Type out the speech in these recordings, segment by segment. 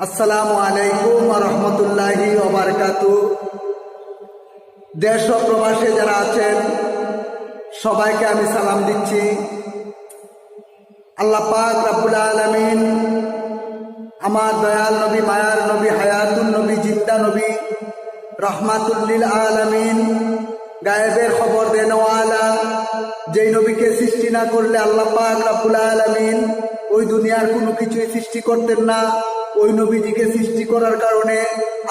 আসসালামু আলাইকুম ওয়া রাহমাতুল্লাহি ওয়া বারাকাতুহু। দেশ ও প্রবাসে যারা আছেন সবাইকে আমি সালাম দিচ্ছি। আল্লাহ পাক রব্বুল আলামিন আমার দয়াল নবী, মায়ার নবী, হায়াতুন নবী, জিন্দা নবী, রহমাতুল লিল আলামিন, গায়েবের খবর দেনওয়ালা, যেই নবীকে সৃষ্টি না করলে আল্লাহ পাক রব্বুল আলামিন ওই দুনিয়ার কোনো কিছুই সৃষ্টি করতেন না। ওই নবীজিকে সৃষ্টি করার কারণে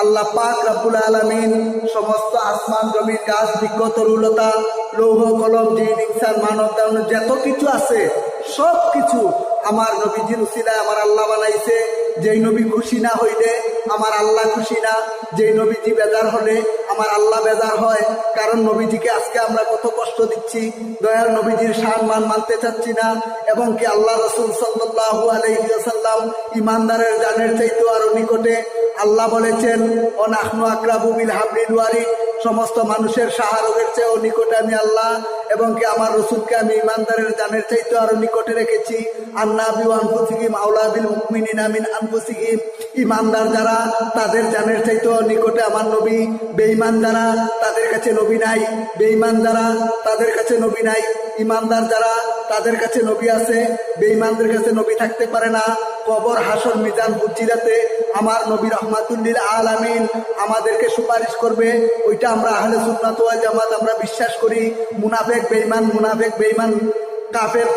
আল্লাহ পাক রব্বুল আলামিন সমস্ত আসমান, জমিন, গাছ, বৃক্ষ, তরুলতা, লৌহ, কলম, জিন, ইনসান, মানব দানব যত কিছু আছে সব কিছু আমার নবীজির উসিলায় আমার আল্লাহ বানাইছে। যেই নবী খুশি না হইলে আমার আল্লাহ খুশি না, যেই নবীজি বেজার হলে আমার আল্লাহ বেজার হয়। কারণ নবীজিকে আজকে আমরা কত কষ্ট দিচ্ছি, দয়াল নবীজির শান মান মানতে চাচ্ছি না। এবং কি আল্লাহ রাসূল সাল্লাল্লাহু আলাইহি ওয়াসাল্লাম ইমানদারের জানের চাইতেও আরো নিকটে। আল্লাহ বলেছেন, ও নাহনু আকরাবু বিল হাবলিল ওয়ারিদ, সমস্ত মানুষের সাহায্যের চেয়েও নিকটে আমি আল্লাহ। এবং কি আমার রসুলকে আমি ইমানদারের জানের চাইতে আরো নিকটে রেখেছি। আন্নাবি আনফুসিহিম আওলা বিল মুমিনিনা মিন আনফুসিহিম, ইমানদার যারা তাদের জানের চাইতেও নিকটে আমার নবী। বেঈমান যারা তাদের কাছে নবী নাই, বেঈমান যারা তাদের কাছে নবী নাই। ইমানদার যারা তাদের কাছে নবী আছে, বেঈমানদের কাছে নবী থাকতে পারে না। কবর, হাসর, মিজান, বুঝিরাতে আমার নবী রহমাতুল লিল আলামিন আমাদেরকে সুপারিশ করবে। ওইটা আমরা আহলে সুন্নাত ওয়াল জামাত আমরা বিশ্বাস করি। মুনাফিক বেঈমান কাফের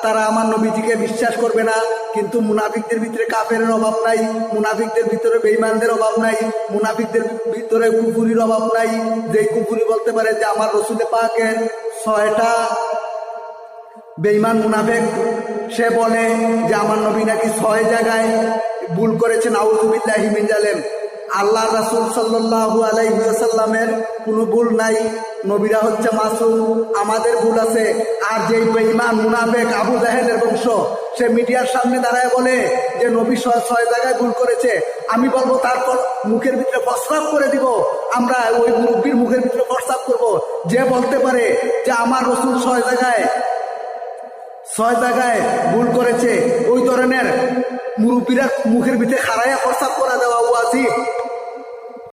তারা আমার নবীজিকে বিশ্বাস করবে না। কিন্তু মুনাফিকদের ভিতরে কাফেরের অভাব নাই, মুনাফিকদের ভিতরে বেঈমানদের অভাব নাই, মুনাফিকদের ভিতরে কুফুরির অভাব নাই। যেই কুফুরি বলতে পারে যে আমার রসুল পাকের 6টা বেঈমান মুনাফিক, সে বলে যে আমার নবী নাকি 6 জায়গায় ভুল করেছেন, আউযু বিল্লাহি মিন জালিম। আল্লাহ রাসূল সাল্লাল্লাহু আলাইহি ওয়াসাল্লামের কোনো ভুল নাই, নবীরা হচ্ছে মাসুম, আমাদের ভুল আছে। আর যেই বেঈমান মুনাফিক আবু জাহেলের বংশ, সে মিডিয়ার সামনে দাঁড়ায় বলে যে নবী 6 জায়গায় ভুল করেছে, আমি বলবো তারপর মুখের ভিতরে প্রস্রাব করে দিব, আমরা ওই মুরব্বীর মুখের ভিতরে প্রস্রাব করব। যে বলতে পারে যে আমার রসুল 6 জায়গায় ভুল করেছে, ওই ধরনের মুরব্বীরা মুখের ভিতরে খাড়াইয়া প্রস্তাব করা দেওয়া ওয়াজিব।